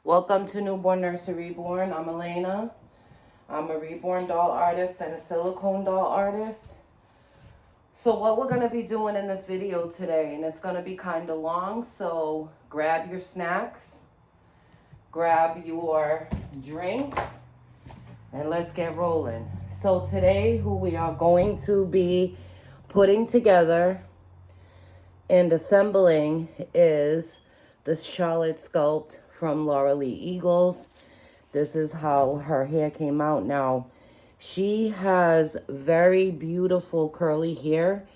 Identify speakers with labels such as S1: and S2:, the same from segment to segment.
S1: Welcome to Newborn Nursery Reborn. I'm Elena. I'm a reborn doll artist and a silicone doll artist. So what we're going to be doing in this video today, and it's going to be kind of long, so grab your snacks, grab your drinks, and let's get rolling. So today, who we are going to be putting together and assembling is the Charlotte Sculpt from Laura Lee Eagles. This is how her hair came out. Now, she has very beautiful curly hair.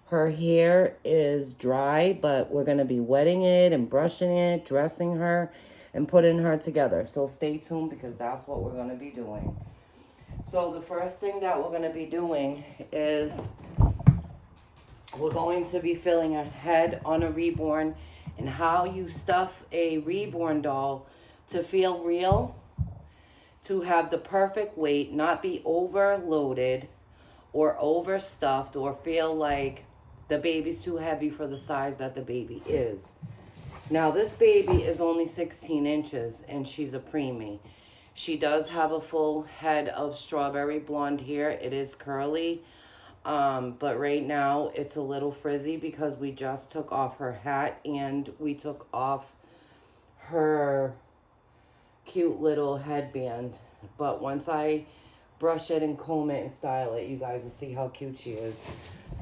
S1: Her hair is dry, but we're going to be wetting it and brushing it, dressing her, and putting her together. So stay tuned because that's what we're going to be doing. So the first thing that we're going to be doing is we're going to be filling a head on a reborn and how you stuff a reborn doll to feel real, to have the perfect weight, not be overloaded or overstuffed or feel like the baby's too heavy for the size that the baby is. Now this baby is only 16 inches and she's a preemie. She does have a full head of strawberry blonde hair. It is curly. But right now it's a little frizzy because we just took off her hat and we took off her cute little headband. But once I brush it and comb it and style it, you guys will see how cute she is.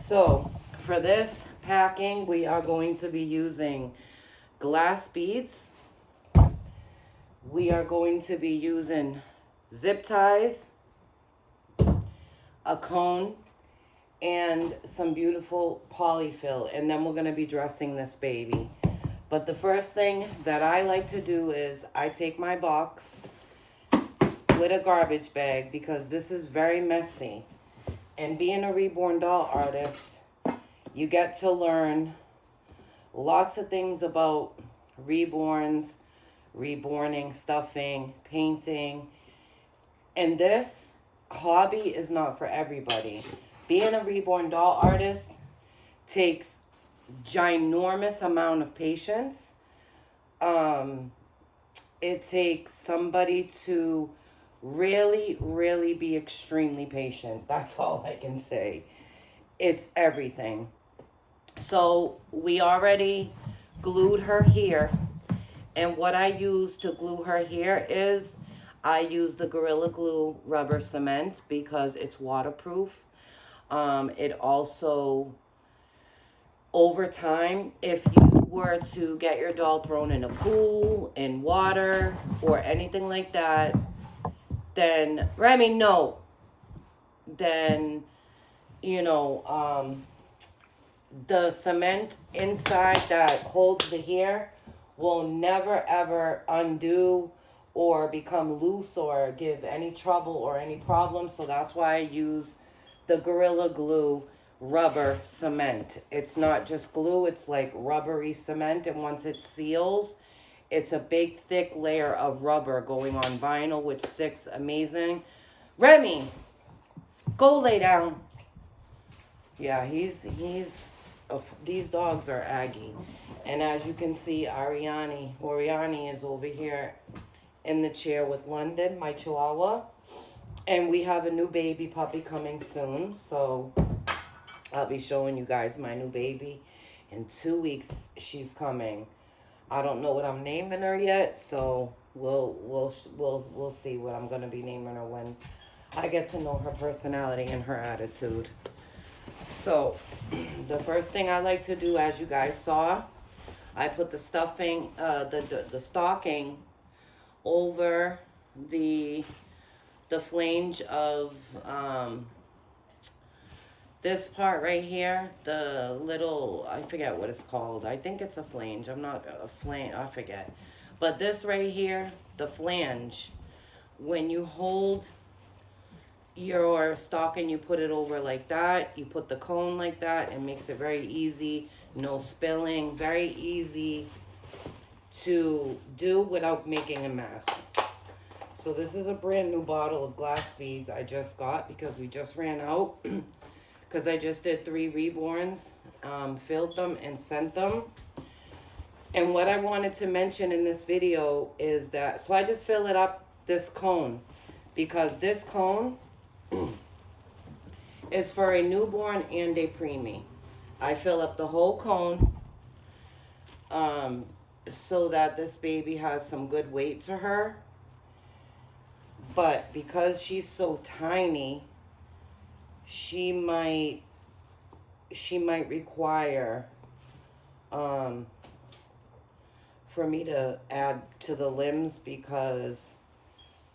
S1: So for this packing, we are going to be using glass beads. We are going to be using zip ties, a cone, and some beautiful polyfill, and then we're going to be dressing this baby. But the first thing that I like to do is I take my box with a garbage bag because this is very messy. And being a reborn doll artist, you get to learn lots of things about reborns, reborning, stuffing, painting. And this hobby is not for everybody. Being a reborn doll artist takes ginormous amount of patience. It takes somebody to really, really be extremely patient. That's all I can say. It's everything. So we already glued her here. And what I use to glue her here is I use the Gorilla Glue rubber cement because it's waterproof. It also, over time, if you were to get your doll thrown in a pool, in water, or anything like that, then, the cement inside that holds the hair will never ever undo or become loose or give any trouble or any problems. So that's why I use the Gorilla Glue rubber cement. It's not just glue, it's like rubbery cement, and once it seals, it's a big thick layer of rubber going on vinyl, which sticks amazing. Remy, go lay down. Yeah, these dogs are Aggie. And as you can see, Oriani is over here in the chair with London, my Chihuahua. And we have a new baby puppy coming soon. So I'll be showing you guys my new baby. In 2 weeks, she's coming. I don't know what I'm naming her yet. So we'll see what I'm going to be naming her when I get to know her personality and her attitude. So the first thing I like to do, as you guys saw, I put the stuffing, the stocking over the flange of this part right here, the little, I forget what it's called. I think it's a flange. I'm not a flange, I forget. But this right here, the flange, when you hold your stocking, you put it over like that. You put the cone like that. It makes it very easy. No spilling. Very easy to do without making a mess. So this is a brand new bottle of glass beads I just got because we just ran out. Because I just did 3 reborns, filled them and sent them. And what I wanted to mention in this video is that, so I just fill it up, this cone, because this cone is for a newborn and a preemie. I fill up the whole cone so that this baby has some good weight to her. But because she's so tiny, she might require for me to add to the limbs, because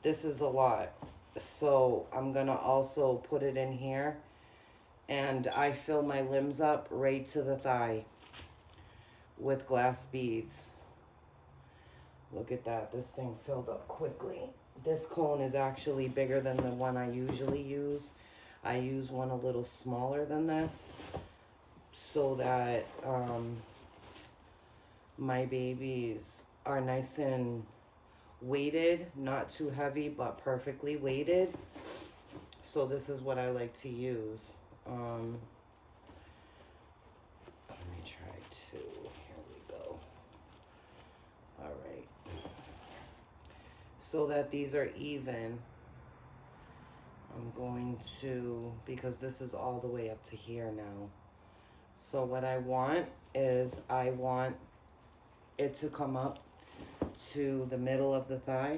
S1: this is a lot. So I'm gonna also put it in here, and I fill my limbs up right to the thigh with glass beads. Look at that, this thing filled up quickly. This cone is actually bigger than the one I usually use. I use one a little smaller than this so that my babies are nice and weighted, not too heavy, but perfectly weighted. So this is what I like to use. Let me try to, here we go. All right. So that these are even, I'm going to, because this is all the way up to here now. So what I want is, I want it to come up to the middle of the thigh,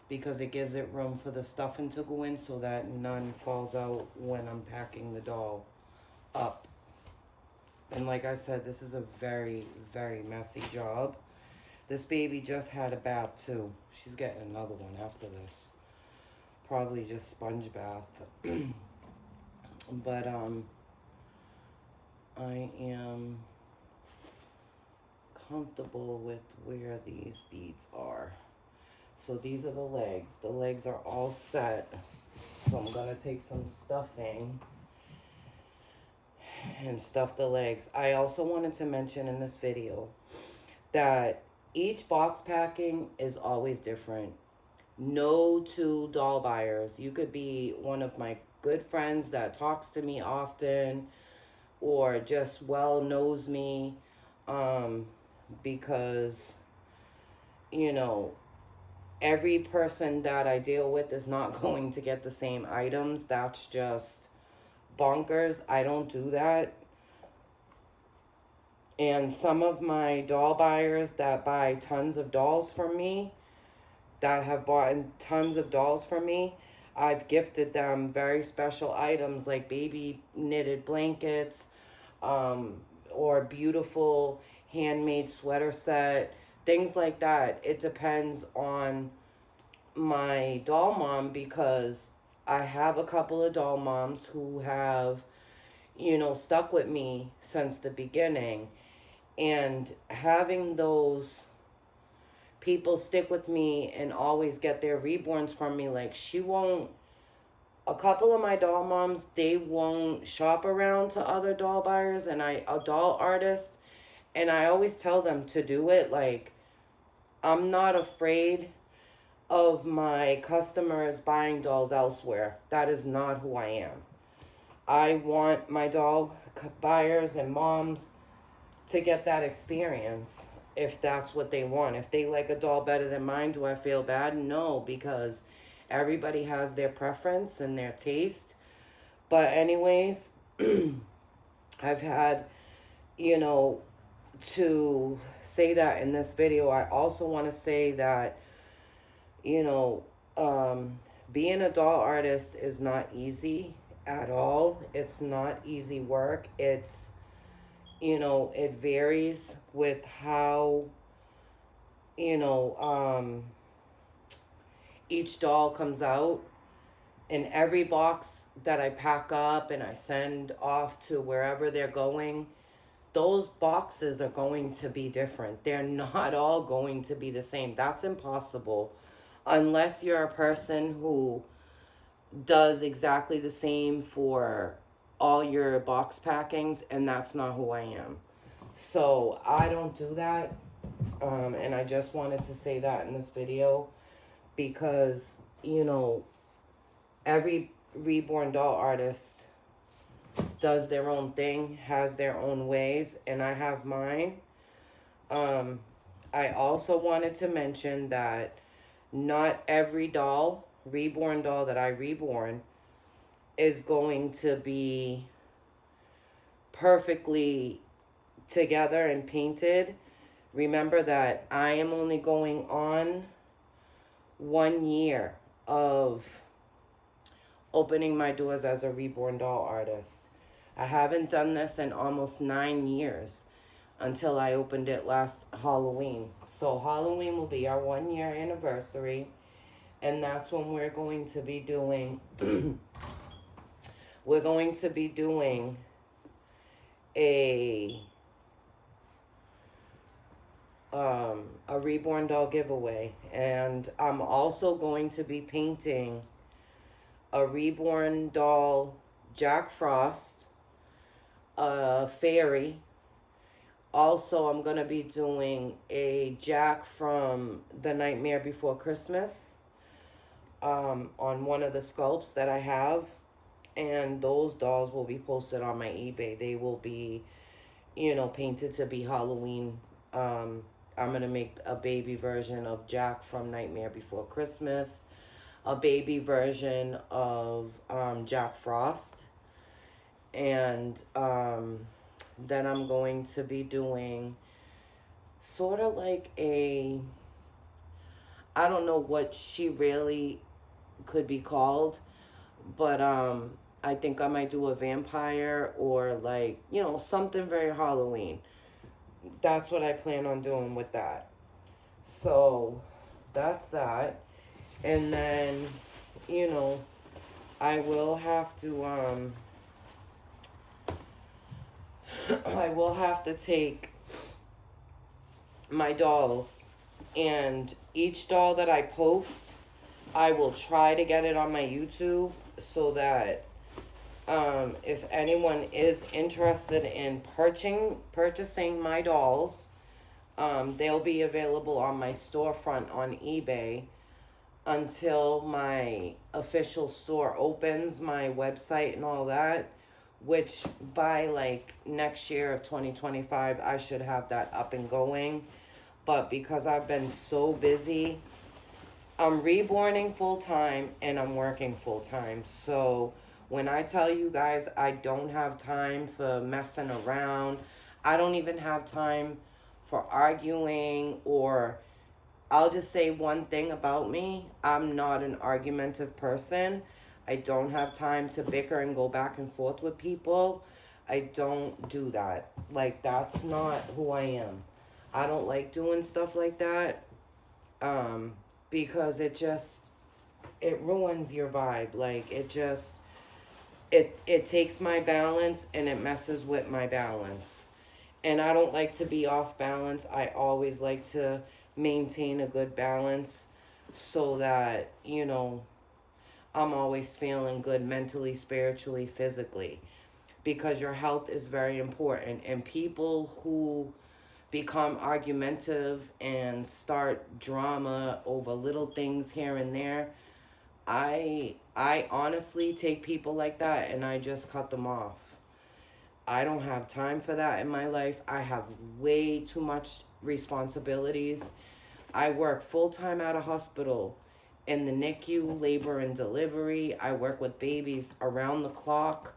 S1: because it gives it room for the stuffing to go in so that none falls out when I'm packing the doll up. And like I said, this is a very, very messy job. This baby just had a bath too. She's getting another one after this. Probably just sponge bath. But I am comfortable with where these beads are. So these are the legs. The legs are all set. So I'm gonna take some stuffing and stuff the legs. I also wanted to mention in this video that each box packing is always different. No two doll buyers. You could be one of my good friends that talks to me often, or just well knows me, because, you know, every person that I deal with is not going to get the same items. That's just bonkers. I don't do that. And some of my doll buyers that buy tons of dolls from me, that have bought tons of dolls from me, I've gifted them very special items like baby knitted blankets, or beautiful handmade sweater set, things like that. It depends on my doll mom, because I have a couple of doll moms who have, you know, stuck with me since the beginning. And having those people stick with me and always get their reborns from me, like, she won't, a couple of my doll moms, they won't shop around to other doll buyers and a doll artist, and I always tell them to do it. Like, I'm not afraid of my customers buying dolls elsewhere. That is not who I am. I want my doll buyers and moms to get that experience, if that's what they want. If they like a doll better than mine, do I feel bad? No, because everybody has their preference and their taste. But anyways, I've had, you know, to say that in this video. I also want to say that, you know, being a doll artist is not easy at all. It's not easy work. It's, you know, it varies with how, you know, each doll comes out. And every box that I pack up and I send off to wherever they're going, those boxes are going to be different. They're not all going to be the same. That's impossible. Unless you're a person who does exactly the same for all your box packings, and that's not who I am. So I don't do that, and I just wanted to say that in this video, because, you know, every reborn doll artist does their own thing, has their own ways, and I have mine. I also wanted to mention that not every doll, reborn doll that I reborn, is going to be perfectly together and painted. Remember that I am only going on 1 year of opening my doors as a reborn doll artist. I haven't done this in almost 9 years until I opened it last Halloween. So Halloween will be our 1 year anniversary, and that's when we're going to be doing we're going to be doing a a reborn doll giveaway, and I'm also going to be painting a reborn doll Jack Frost, a fairy. Also, I'm going to be doing a Jack from The Nightmare Before Christmas on one of the sculpts that I have. And those dolls will be posted on my eBay. They will be, painted to be Halloween. I'm going to make a baby version of Jack from Nightmare Before Christmas, a baby version of Jack Frost, and then I'm going to be doing sort of like I don't know what she really could be called, but I think I might do a vampire or like, something very Halloween. That's what I plan on doing with that. So that's that. And then, I will have to I will have to take my dolls, and each doll that I post, I will try to get it on my YouTube so that if anyone is interested in purchasing my dolls, they'll be available on my storefront on eBay until my official store opens, my website and all that, which by like next year of 2025, I should have that up and going. But because I've been so busy, I'm reborning full time and I'm working full time. So when I tell you guys I don't have time for messing around, I don't even have time for arguing, or I'll just say one thing about me. I'm not an argumentative person. I don't have time to bicker and go back and forth with people. I don't do that. Like, that's not who I am. I don't like doing stuff like that because it ruins your vibe. Like, it takes my balance and it messes with my balance. And I don't like to be off balance. I always like to maintain a good balance so that, I'm always feeling good mentally, spiritually, physically. Because your health is very important. And people who become argumentative and start drama over little things here and there, I honestly take people like that and I just cut them off. I don't have time for that in my life. I have way too much responsibilities. I work full-time at a hospital in the NICU, labor and delivery. I work with babies around the clock.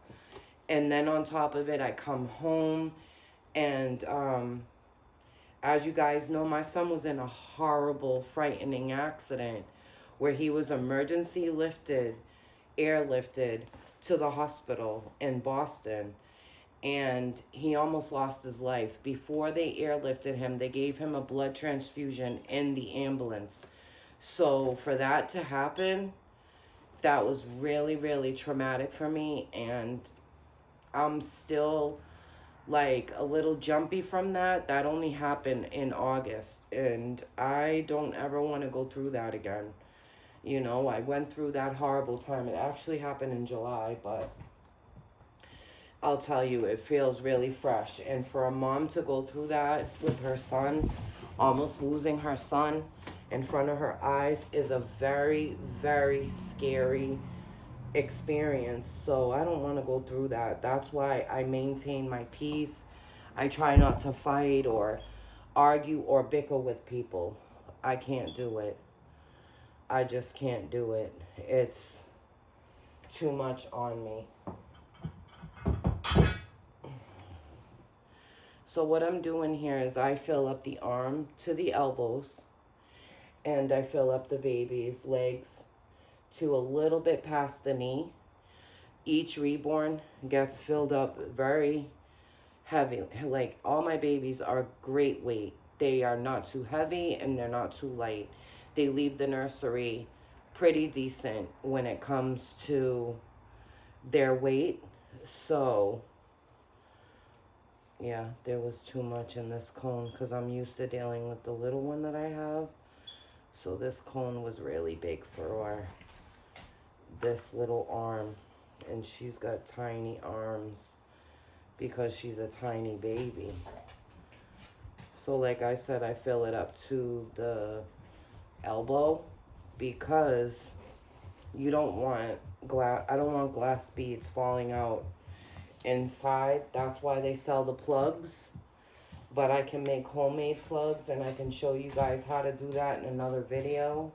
S1: And then on top of it, I come home. And as you guys know, my son was in a horrible, frightening accident where he was emergency airlifted to the hospital in Boston. And he almost lost his life. Before they airlifted him, they gave him a blood transfusion in the ambulance. So for that to happen, that was really, really traumatic for me. And I'm still like a little jumpy from that. That only happened in August. And I don't ever want to go through that again. I went through that horrible time. It actually happened in July, but I'll tell you, it feels really fresh. And for a mom to go through that with her son, almost losing her son in front of her eyes, is a very, very scary experience. So I don't want to go through that. That's why I maintain my peace. I try not to fight or argue or bicker with people. I can't do it. I just can't do it. It's too much on me. So what I'm doing here is I fill up the arm to the elbows, and I fill up the baby's legs to a little bit past the knee. Each reborn gets filled up very heavy. Like, all my babies are great weight. They are not too heavy and they're not too light. They leave the nursery pretty decent when it comes to their weight. So yeah, there was too much in this cone because I'm used to dealing with the little one that I have. So this cone was really big for this little arm. And she's got tiny arms because she's a tiny baby. So like I said, I fill it up to the elbow because you don't want glass. I don't want glass beads falling out inside. That's why they sell the plugs. But I can make homemade plugs, and I can show you guys how to do that in another video.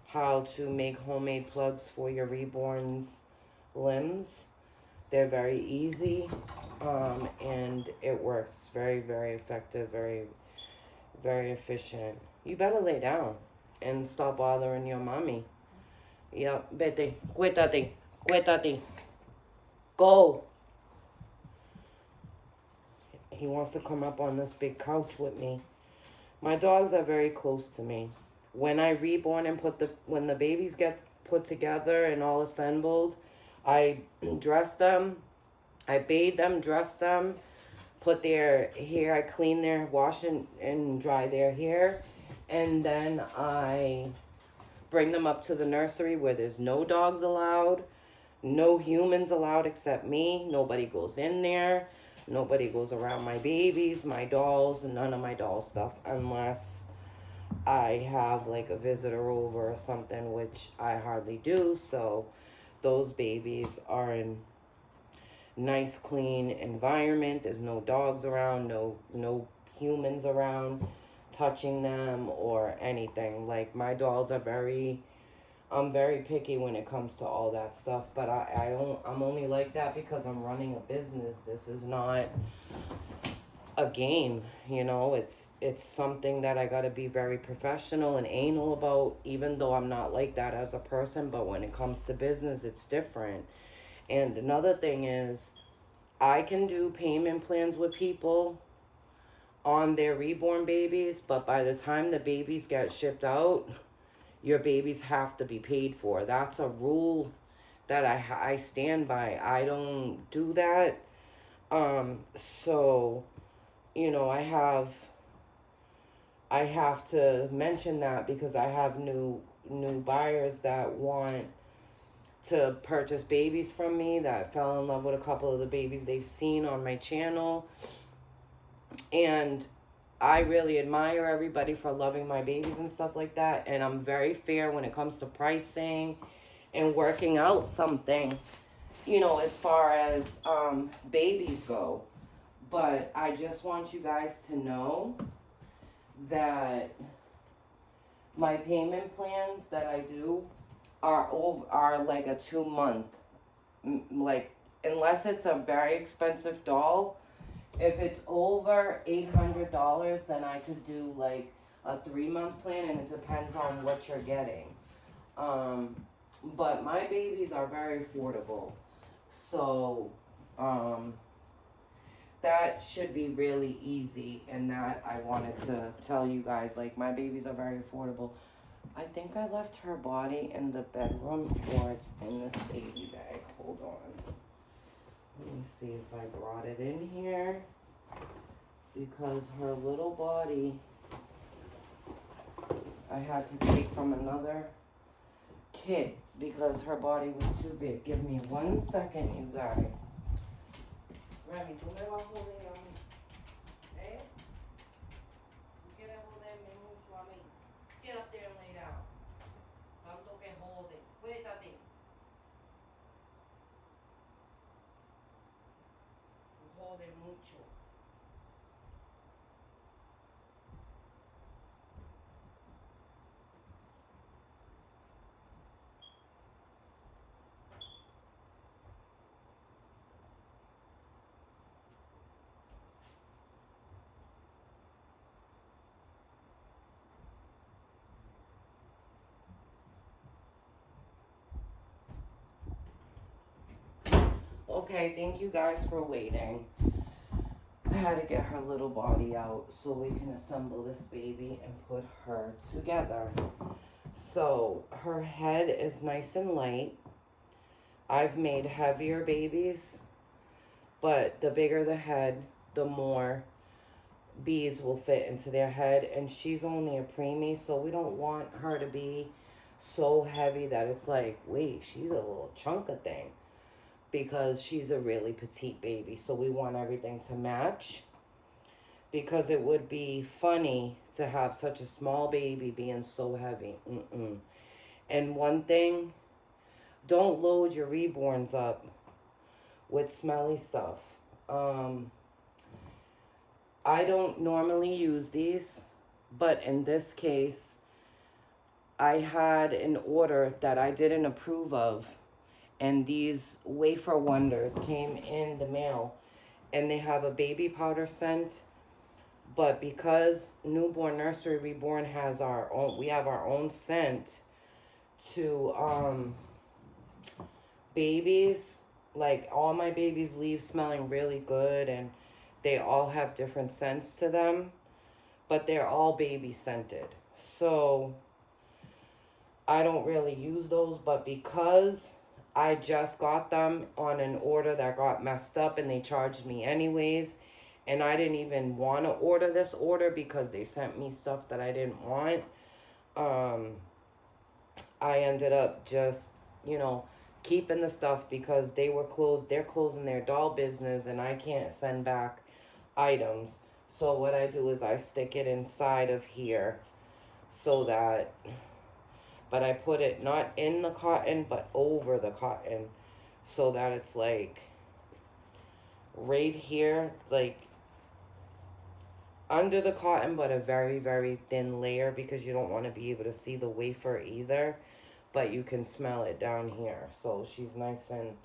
S1: How to make homemade plugs for your reborn's limbs. They're very easy, and it works. It's very, very effective, very, very efficient. You better lay down and stop bothering your mommy. Yep, vete, cuéntate, go. He wants to come up on this big couch with me. My dogs are very close to me. When I reborn and when the babies get put together and all assembled, I dress them, I bathe them, dress them, put their hair, I clean their, wash and dry their hair, and then I bring them up to the nursery where there's no dogs allowed, no humans allowed except me. Nobody goes in there. Nobody goes around my babies, my dolls, and none of my doll stuff unless I have like a visitor over or something, which I hardly do. So those babies are in nice, clean environment. There's no dogs around, no humans around touching them or anything. Like, my dolls are I'm very picky when it comes to all that stuff, but I'm only like that because I'm running a business. This is not a game, you know. It's something that I got to be very professional and anal about, even though I'm not like that as a person. But when it comes to business, it's different. And another thing is, I can do payment plans with people on their reborn babies, but by the time the babies get shipped out, your babies have to be paid for. That's a rule that I stand by. I don't do that. So, you know, I have to mention that because I have new buyers that want to purchase babies from me, that fell in love with a couple of the babies they've seen on my channel. And I really admire everybody for loving my babies and stuff like that. And I'm very fair when it comes to pricing and working out something, you know, as far as babies go. But I just want you guys to know that my payment plans that I do are like a 2-month. Like, unless it's a very expensive doll, if it's over $800, then I could do like a 3-month plan, and it depends on what you're getting. But my babies are very affordable. So, that should be really easy, and that I wanted to tell you guys, like, my babies are very affordable. I think I left her body in the bedroom, or it's in this baby bag. Hold on. Let me see if I brought it in here, because her little body I had to take from another kit because her body was too big. Give me 1 second, you guys. Remy, tú me vas a joder a mí. ¿Eh? Tú quieres joderme mucho a mí. Get up there and lay down. Tanto que jode. Cuéntate. Tú jodes mucho. Okay, thank you guys for waiting. I had to get her little body out so we can assemble this baby and put her together. So her head is nice and light. I've made heavier babies, but the bigger the head, the more beads will fit into their head. And she's only a preemie, so we don't want her to be so heavy that it's like, wait, she's a little chunk of thing, because she's a really petite baby. So we want everything to match, because it would be funny to have such a small baby being so heavy. And one thing, don't load your reborns up with smelly stuff. I don't normally use these, but in this case, I had an order that I didn't approve of, and these wafer wonders came in the mail, and they have a baby powder scent. But because Newborn Nursery Reborn has our own, we have our own scent to babies. Like, all my babies leave smelling really good, and they all have different scents to them, but they're all baby scented. So I don't really use those, but because I just got them on an order that got messed up and they charged me anyways, and I didn't even want to order this order because they sent me stuff that I didn't want, I ended up just, keeping the stuff, because they're closing their doll business, and I can't send back items. So what I do is I stick it inside of here, so that, but I put it not in the cotton, but over the cotton, so that it's like right here, like under the cotton, but a very, very thin layer, because you don't want to be able to see the wafer either, but you can smell it down here. So she's nice and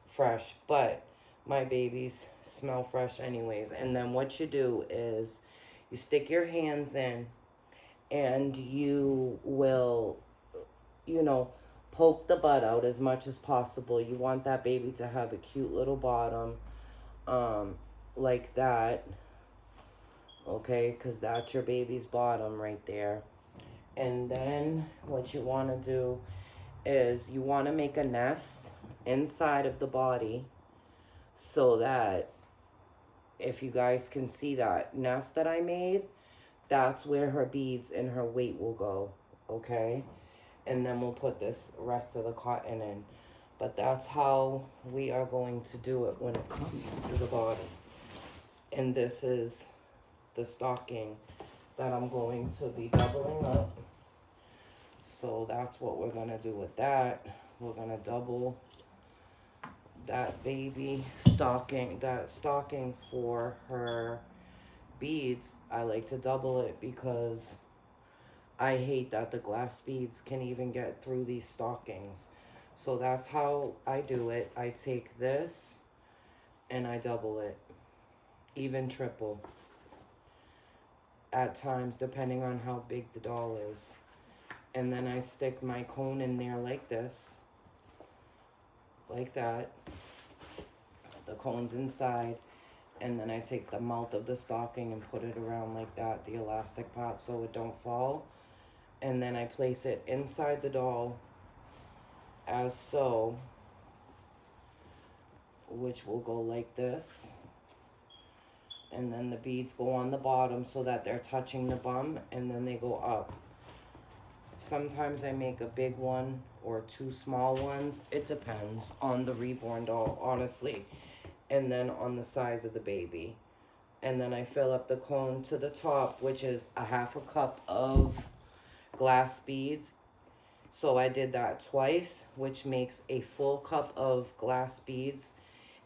S1: fresh, but my babies smell fresh anyways. And then what you do is you stick your hands in, and you will, poke the butt out as much as possible. You want that baby to have a cute little bottom, like that, okay, because that's your baby's bottom right there. And then what you want to do is you want to make a nest inside of the body, so that, if you guys can see that nest that I made, that's where her beads and her weight will go, okay? And then we'll put this rest of the cotton in. But that's how we are going to do it when it comes to the body. And this is the stocking that I'm going to be doubling up. So that's what we're going to do with that. We're going to double that baby stocking, for her beads. I like to double it because I hate that the glass beads can even get through these stockings. So that's how I do it. I take this and I double it, even triple at times, depending on how big the doll is. And then I stick my cone in there like this, like that. The cone's inside, and then I take the mouth of the stocking and put it around like that, the elastic part, so it don't fall. And then I place it inside the doll as so, which will go like this. And then the beads go on the bottom so that they're touching the bum, and then they go up. Sometimes I make a big one or two small ones. It depends on the reborn doll, honestly. And then on the size of the baby. And then I fill up the cone to the top, which is a half a cup of glass beads. So I did that twice, which makes a full cup of glass beads.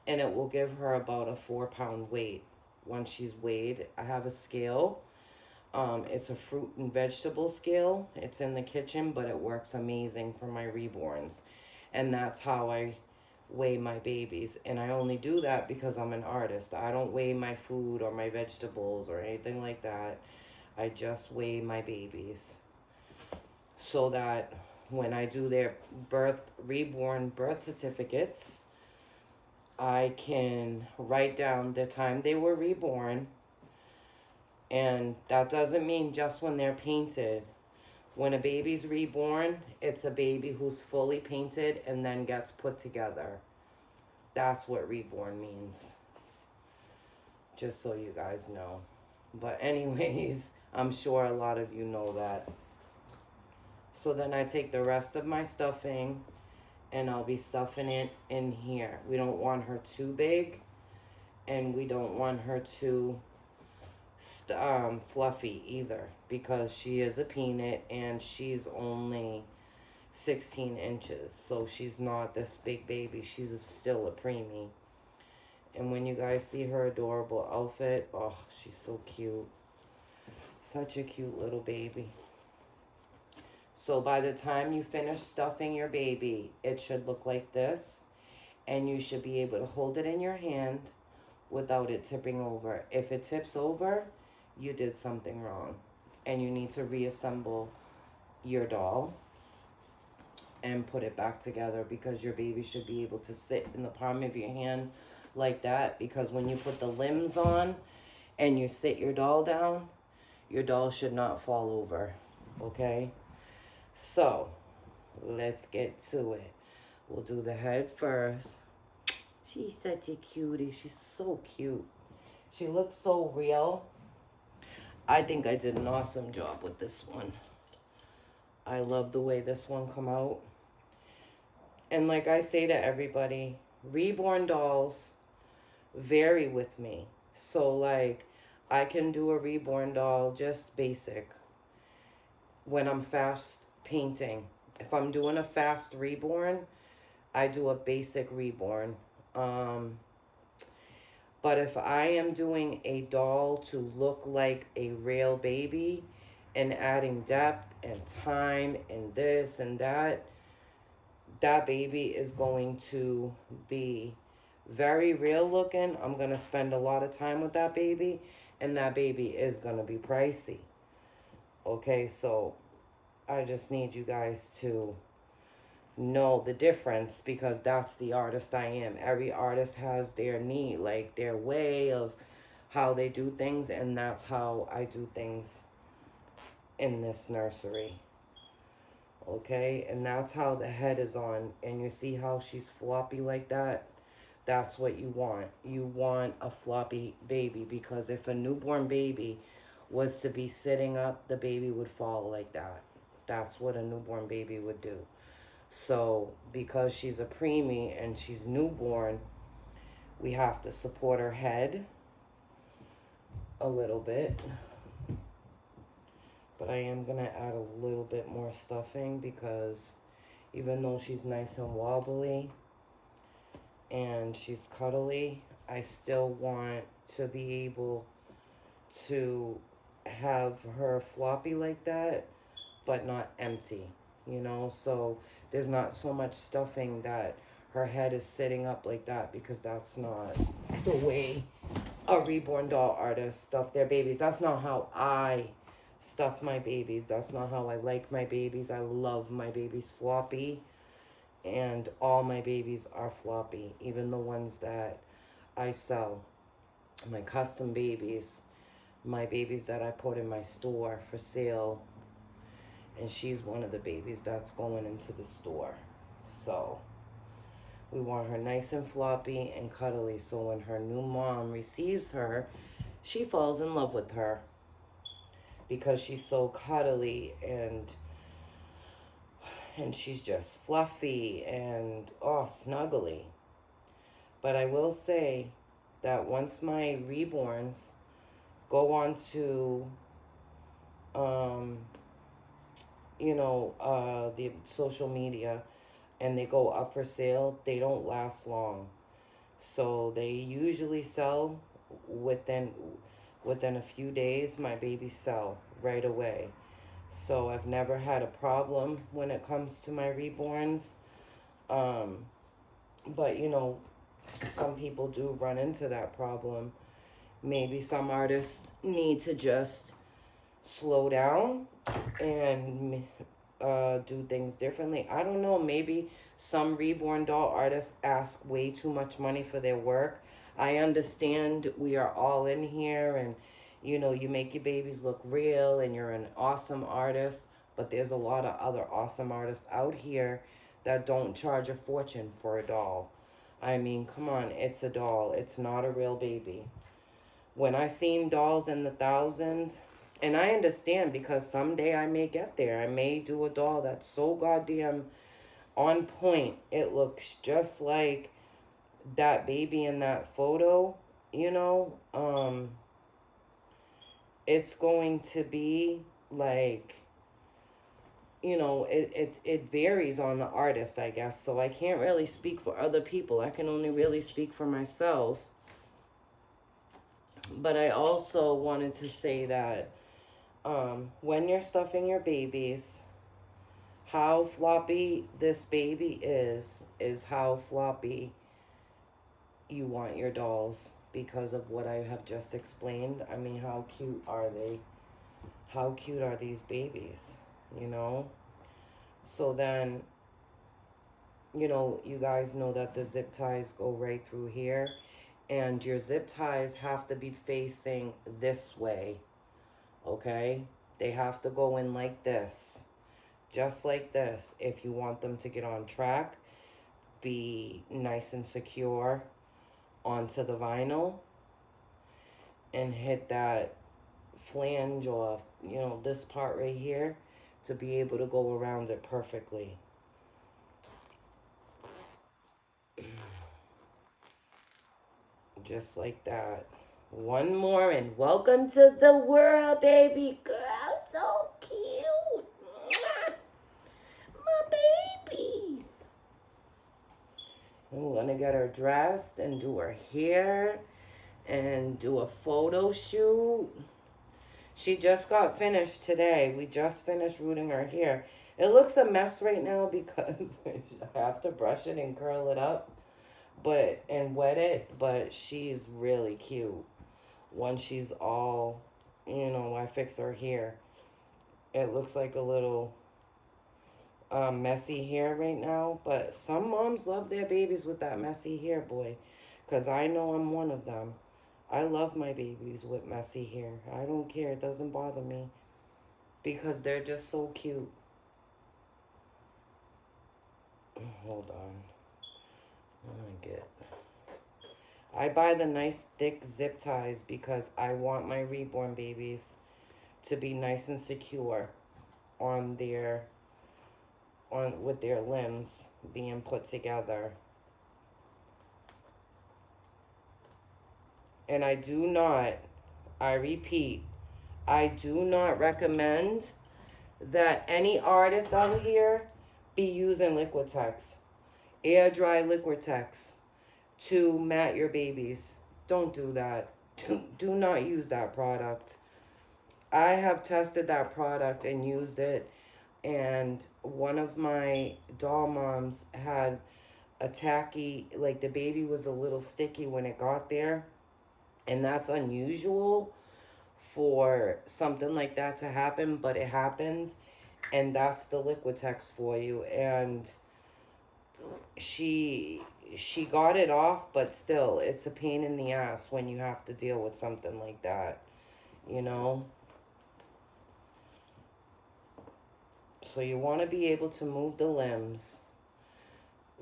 S1: And it will give her about a 4-pound weight once she's weighed. I have a scale. It's a fruit and vegetable scale. It's in the kitchen, but it works amazing for my reborns. And that's how I weigh my babies. And I only do that because I'm an artist. I don't weigh my food or my vegetables or anything like that. I just weigh my babies, so that when I do their reborn birth certificates, I can write down the time they were reborn. And that doesn't mean just when they're painted. When a baby's reborn, it's a baby who's fully painted and then gets put together. That's what reborn means. Just so you guys know. But anyways, I'm sure a lot of you know that. So then I take the rest of my stuffing and I'll be stuffing it in here. We don't want her too big and we don't want her too fluffy either, because she is a peanut and she's only 16 inches. So she's not this big baby. She's still a preemie. And when you guys see her adorable outfit, oh, she's so cute. Such a cute little baby. So by the time you finish stuffing your baby, it should look like this. And you should be able to hold it in your hand without it tipping over. If it tips over, you did something wrong. And you need to reassemble your doll and put it back together, because your baby should be able to sit in the palm of your hand like that. Because when you put the limbs on and you sit your doll down, your doll should not fall over. Okay? So, let's get to it. We'll do the head first. She's such a cutie. She's so cute. She looks so real. I think I did an awesome job with this one. I love the way this one come out. And like I say to everybody, reborn dolls vary with me. So like, I can do a reborn doll just basic when I'm fast painting. If I'm doing a fast reborn, I do a basic reborn. But if I am doing a doll to look like a real baby and adding depth and time and this and that, that baby is going to be very real looking. I'm going to spend a lot of time with that baby, and that baby is going to be pricey. Okay, so I just need you guys to know the difference, because that's the artist I am. Every artist has their need, like their way of how they do things, and that's how I do things in this nursery. Okay, and that's how the head is on, and you see how she's floppy like that? That's what you want. You want a floppy baby, because if a newborn baby was to be sitting up, the baby would fall like that. That's what a newborn baby would do. So because she's a preemie and she's newborn, we have to support her head a little bit. But I am going to add a little bit more stuffing, because even though she's nice and wobbly and she's cuddly, I still want to be able to have her floppy like that, but not empty, you know? So there's not so much stuffing that her head is sitting up like that, because that's not the way a reborn doll artist stuff their babies. That's not how I stuff my babies. That's not how I like my babies. I love my babies floppy, and all my babies are floppy, even the ones that I sell. My custom babies, my babies that I put in my store for sale, and she's one of the babies that's going into the store. So we want her nice and floppy and cuddly, so when her new mom receives her, she falls in love with her, because she's so cuddly and she's just fluffy and snuggly. But I will say that once my reborns go on to the social media and they go up for sale, they don't last long. So they usually sell within a few days. My babies sell right away. So I've never had a problem when it comes to my reborns. But you know, some people do run into that problem. Maybe some artists need to just slow down and do things differently. I don't know. Maybe some reborn doll artists ask way too much money for their work. I understand we are all in here and, you know, you make your babies look real and you're an awesome artist. But there's a lot of other awesome artists out here that don't charge a fortune for a doll. I mean, come on, it's a doll. It's not a real baby. When I seen dolls in the thousands, and I understand because someday I may get there. I may do a doll that's so goddamn on point. It looks just like that baby in that photo, you know. It's going to be like, you know, it varies on the artist, I guess. So I can't really speak for other people. I can only really speak for myself. But I also wanted to say that when you're stuffing your babies, how floppy this baby is how floppy you want your dolls because of what I have just explained. I mean, how cute are they? How cute are these babies, you know? So then, you know, you guys know that the zip ties go right through here. And your zip ties have to be facing this way, okay? They have to go in like this, just like this. If you want them to get on track, be nice and secure onto the vinyl and hit that flange or, you know, this part right here to be able to go around it perfectly. Just like that. One more and welcome to the world, baby girl. So cute. My babies. I'm gonna get her dressed and do her hair and do a photo shoot. She just got finished today. We just finished rooting her hair. It looks a mess right now because I have to brush it and curl it up, and wet it, but she's really cute. Once she's all, you know, I fix her hair. It looks like a little messy hair right now, but some moms love their babies with that messy hair, boy, because I know I'm one of them. I love my babies with messy hair. I don't care. It doesn't bother me because they're just so cute. Hold on. I buy the nice thick zip ties because I want my reborn babies to be nice and secure on with their limbs being put together. And I repeat, I do not recommend that any artist out here be using Liquitex, air dry Liquitex to mat your babies. Don't do that. Do not use that product. I have tested that product and used it, and one of my doll moms had a tacky, like the baby was a little sticky when it got there, and that's unusual for something like that to happen, but it happens, and that's the Liquitex for you. And she got it off, but still, it's a pain in the ass when you have to deal with something like that, you know? So you want to be able to move the limbs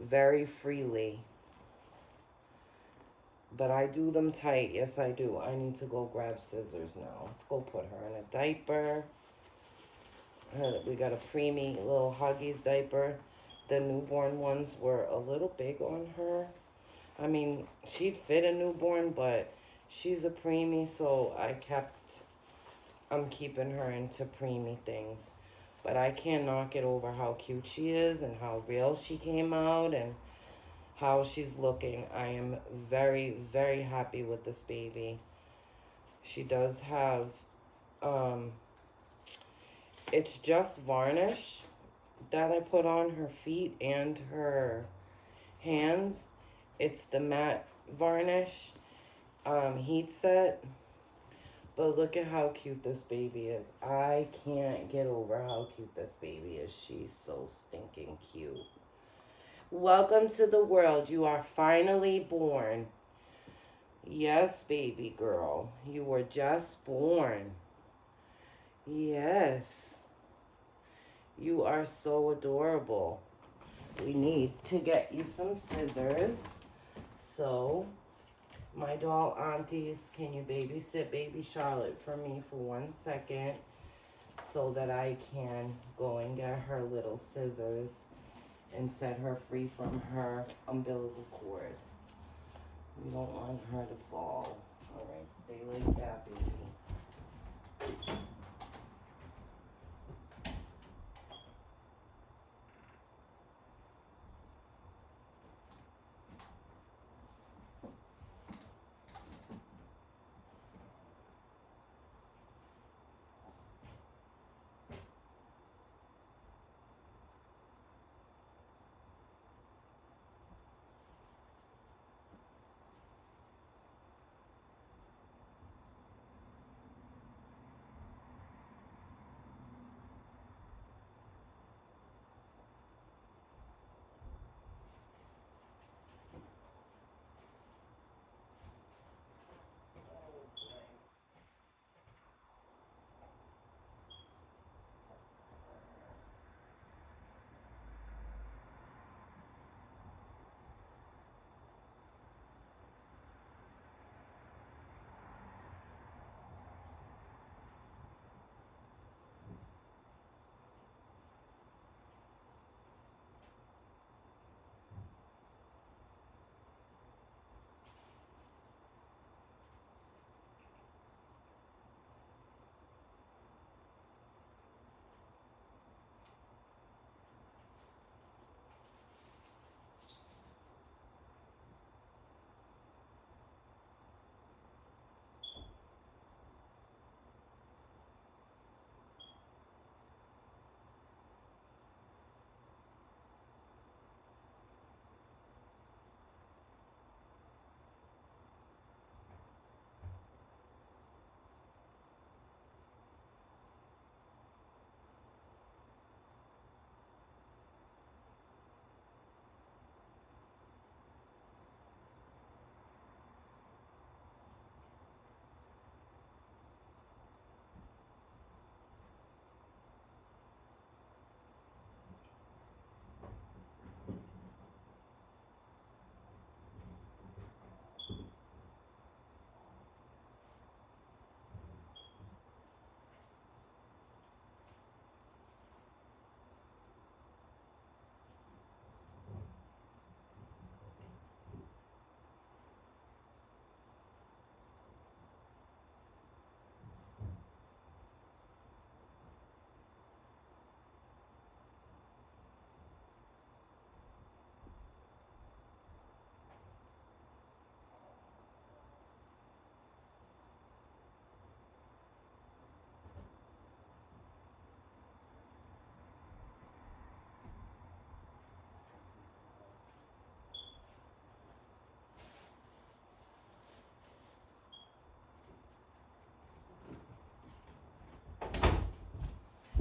S1: very freely. But I do them tight. Yes, I do. I need to go grab scissors now. Let's go put her in a diaper. We got a preemie little Huggies diaper. The newborn ones were a little big on her. I mean, she'd fit a newborn, but she's a preemie, so I'm keeping her into preemie things. But I cannot get over how cute she is and how real she came out and how she's looking. I am very, very happy with this baby. She does have, it's just varnish that I put on her feet and her hands. It's the matte varnish heat set, But look at how cute this baby is. I can't get over how cute this baby is. She's so stinking cute. Welcome to the world. You are finally born. Yes, baby girl. You were just born. Yes. You are so adorable. We need to get you some scissors. So, my doll aunties, can you babysit baby Charlotte for me for 1 second so that I can go and get her little scissors and set her free from her umbilical cord. We don't want her to fall. All right, stay like that, baby.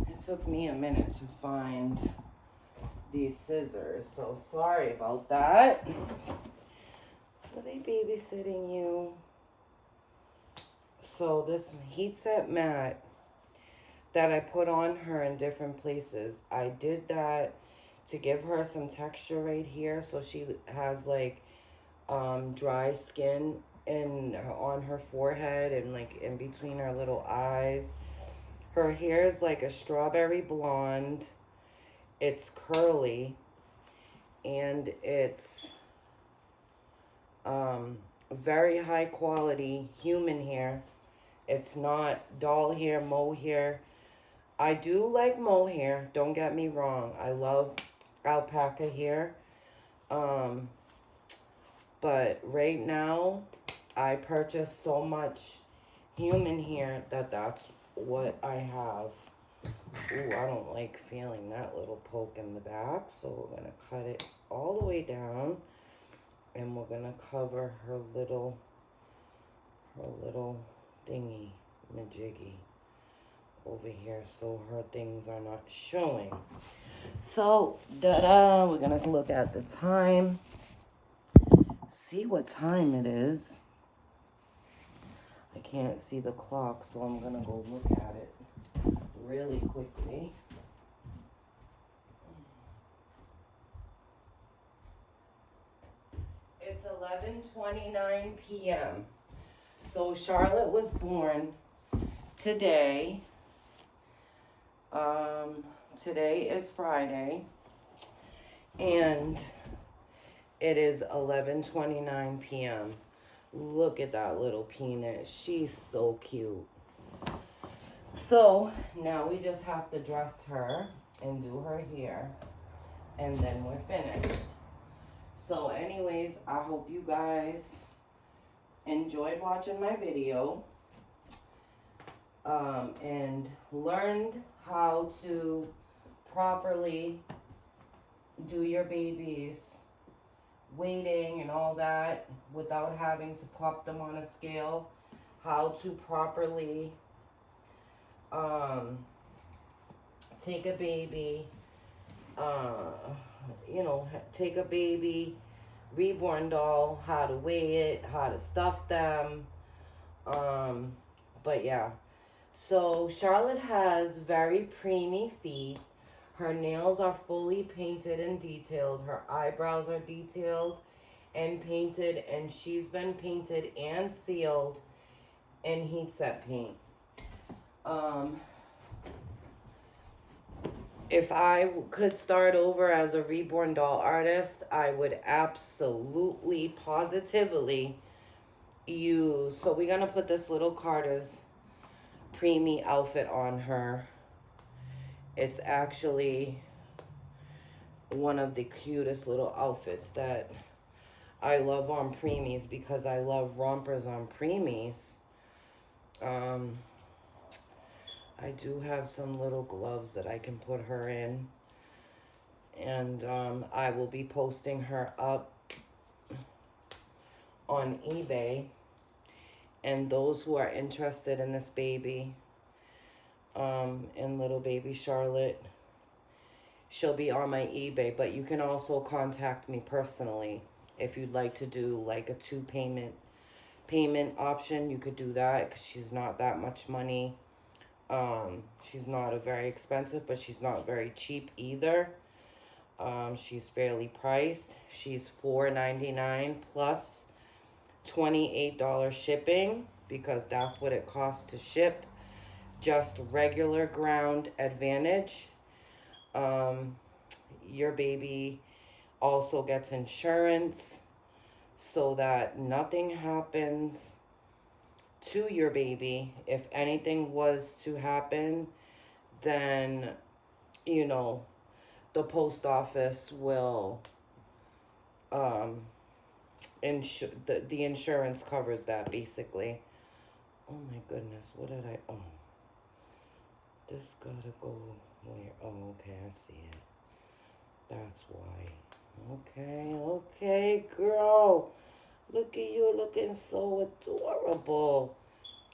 S1: It took me a minute to find these scissors, so sorry about that. Are they babysitting you? So this heat set mat that I put on her in different places, I did that to give her some texture right here so she has like dry skin on her forehead and like in between her little eyes. Her hair is like a strawberry blonde. It's curly and it's very high quality human hair. It's not doll hair, mohair. I do like mohair, don't get me wrong. I love alpaca hair. But right now, I purchased so much human hair that that's what I have. Ooh, I don't like feeling that little poke in the back. So we're going to cut it all the way down. And we're going to cover her little thingy majiggy over here so her things are not showing. So, we're gonna look at the time. See what time it is. I can't see the clock, so I'm gonna go look at it really quickly. It's 11:29 p.m. So Charlotte was born today. Today is Friday, and it is 11:29 p.m. Look at that little peanut. She's so cute. So now we just have to dress her and do her hair, and then we're finished. So anyways, I hope you guys enjoyed watching my video and learned how to properly do your baby's weighting and all that without having to pop them on a scale, how to properly take a baby, take a baby reborn doll, how to weigh it, how to stuff them. But yeah, so Charlotte has very preemie feet. Her nails are fully painted and detailed. Her eyebrows are detailed and painted, and she's been painted and sealed in heat set paint. If I could start over as a reborn doll artist, I would absolutely, positively use... So we're going to put this little Carter's preemie outfit on her. It's actually one of the cutest little outfits that I love on preemies because I love rompers on preemies. I do have some little gloves that I can put her in. And I will be posting her up on eBay. And those who are interested in this baby, in little baby Charlotte, she'll be on my eBay. But you can also contact me personally if you'd like to do like a 2 payment option. You could do that because she's not that much money. She's not a very expensive, but she's not very cheap either. She's fairly priced. She's $4.99 plus $28 shipping because that's what it costs to ship. Just regular ground advantage. Your baby also gets insurance so that nothing happens to your baby. If anything was to happen, then, you know, the post office will, the insurance covers that, basically. Oh my goodness, what did I, oh, this gotta go where, oh, okay, I see it. That's why. Okay, girl. Look at you looking so adorable.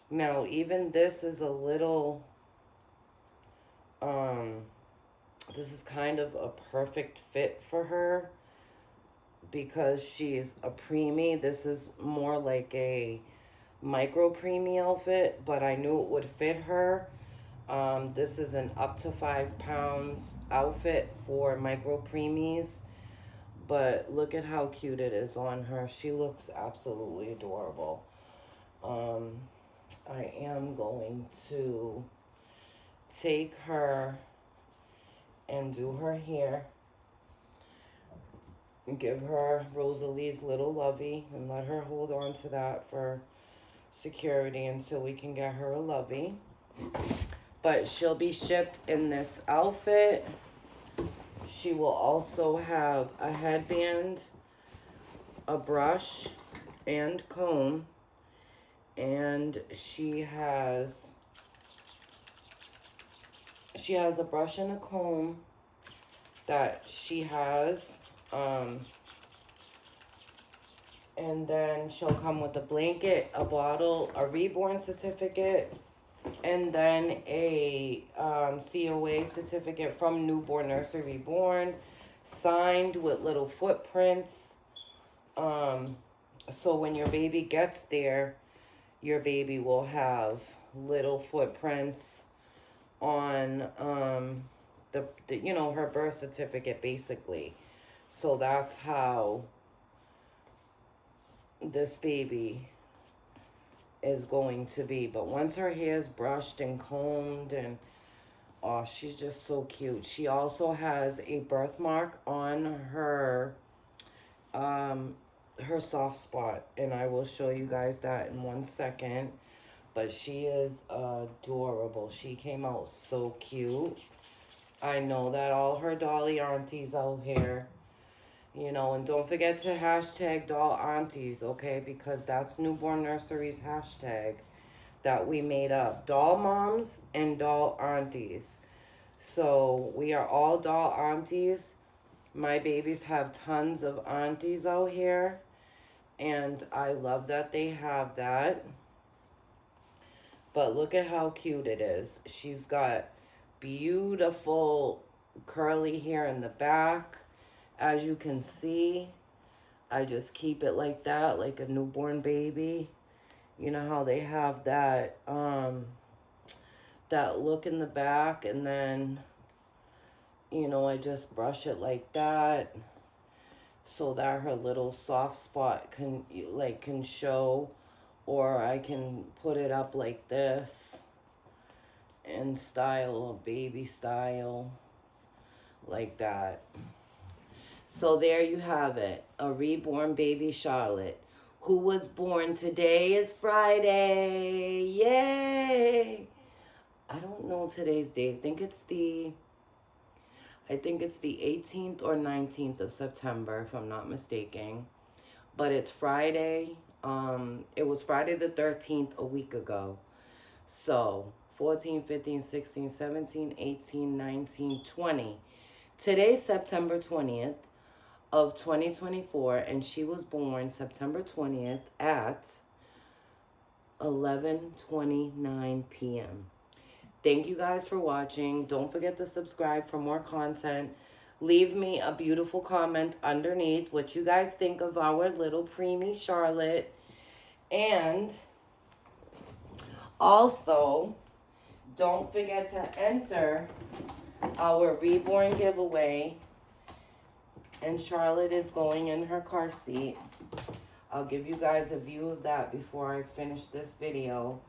S1: Now, even this is a little, this is kind of a perfect fit for her because she's a preemie. This is more like a micro preemie outfit, but I knew it would fit her. This is an up to 5 pounds outfit for micro preemies. But look at how cute it is on her. She looks absolutely adorable. I am going to take her and do her hair. And give her Rosalie's little lovey and let her hold on to that for security until we can get her a lovey. But she'll be shipped in this outfit. She will also have a headband, a brush, and comb. And she has a brush and a comb that she has. And then she'll come with a blanket, a bottle, a reborn certificate, and then a COA certificate from Newborn Nursery Reborn, signed with little footprints. So when your baby gets there, your baby will have little footprints on the you know, her birth certificate, basically. So that's how this baby is going to be. But once her hair is brushed and combed, and oh, she's just so cute. She also has a birthmark on her soft spot, and I will show you guys that in 1 second. But she is adorable. She came out so cute. I know that all her dolly aunties out here, you know, and don't forget to hashtag doll aunties, okay? Because that's Newborn Nursery's hashtag that we made up. Doll moms and doll aunties. So we are all doll aunties. My babies have tons of aunties out here, and I love that they have that. But look at how cute it is. She's got beautiful curly hair in the back. As you can see, I just keep it like that, like a newborn baby. You know how they have that that look in the back, and then, you know, I just brush it like that so that her little soft spot can show, or I can put it up like this in style, baby style, like that. So there you have it, a reborn baby Charlotte, who was born. Today is Friday. Yay! I don't know today's date. I think it's the 18th or 19th of September, if I'm not mistaken. But it's Friday. It was Friday the 13th a week ago. So 14, 15, 16, 17, 18, 19, 20. Today's September 20th of 2024, and she was born September 20th at 11:29 p.m. Thank you guys for watching. Don't forget to subscribe for more content. Leave me a beautiful comment underneath what you guys think of our little preemie Charlotte. And also, don't forget to enter our reborn giveaway. And Charlotte is going in her car seat. I'll give you guys a view of that before I finish this video,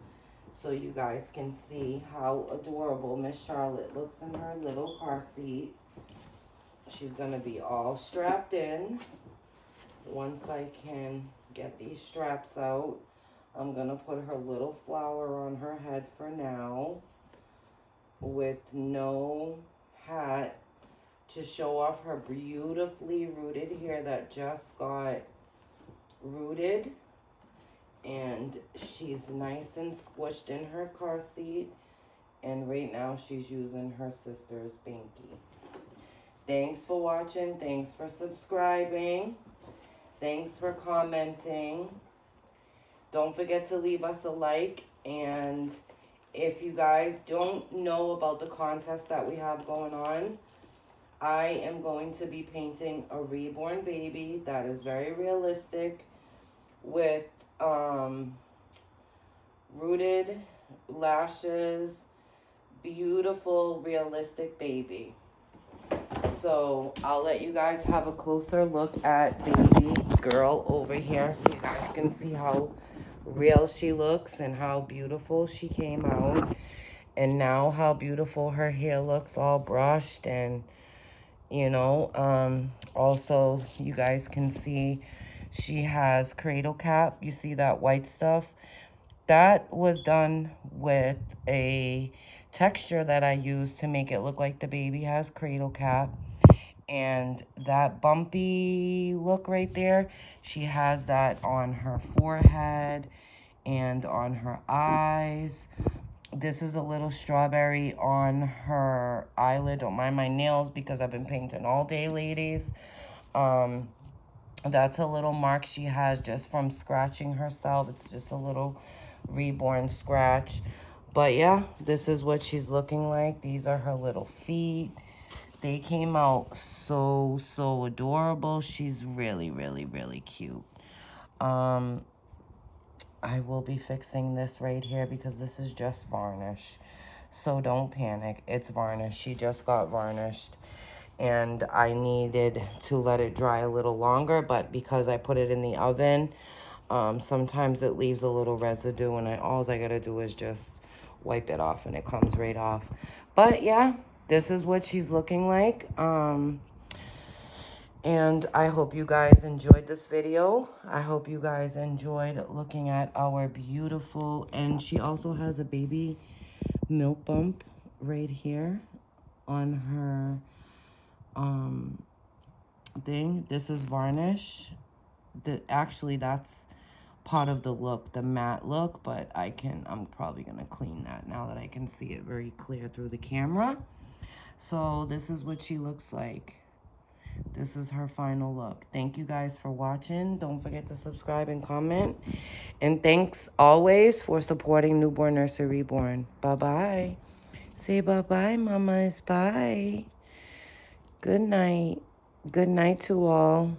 S1: so you guys can see how adorable Miss Charlotte looks in her little car seat. She's going to be all strapped in. Once I can get these straps out, I'm going to put her little flower on her head for now, with no hat, to show off her beautifully rooted hair that just got rooted. And she's nice and squished in her car seat. And right now she's using her sister's binky. Thanks for watching. Thanks for subscribing. Thanks for commenting. Don't forget to leave us a like. And if you guys don't know about the contest that we have going on, I am going to be painting a reborn baby that is very realistic, with rooted lashes, beautiful realistic baby. So I'll let you guys have a closer look at baby girl over here, so you guys can see how real she looks and how beautiful she came out. And now how beautiful her hair looks, all brushed. And you know, also you guys can see she has cradle cap. You see that white stuff? That was done with a texture that I used to make it look like the baby has cradle cap. And that bumpy look right there, she has that on her forehead and on her eyes. This is a little strawberry on her eyelid. Don't mind my nails because I've been painting all day, ladies. That's a little mark she has just from scratching herself. It's just a little reborn scratch. But yeah, this is what she's looking like. These are her little feet. They came out so adorable. She's really, really, really cute. I will be fixing this right here because this is just varnish. So don't panic. It's varnish. She just got varnished. And I needed to let it dry a little longer, but because I put it in the oven, sometimes it leaves a little residue, and all I gotta do is just wipe it off and it comes right off. But yeah, this is what she's looking like. And I hope you guys enjoyed this video. I hope you guys enjoyed looking at our beautiful, and she also has a baby milk bump right here on her thing. This is varnish. Actually, that's part of the look, the matte look, but I'm probably gonna clean that now that I can see it very clear through the camera. So this is what she looks like. This is her final look. Thank you guys for watching. Don't forget to subscribe and comment. And thanks always for supporting Newborn Nursery Reborn. Bye-bye. Say bye-bye, mamas. Bye. Good night. Good night to all.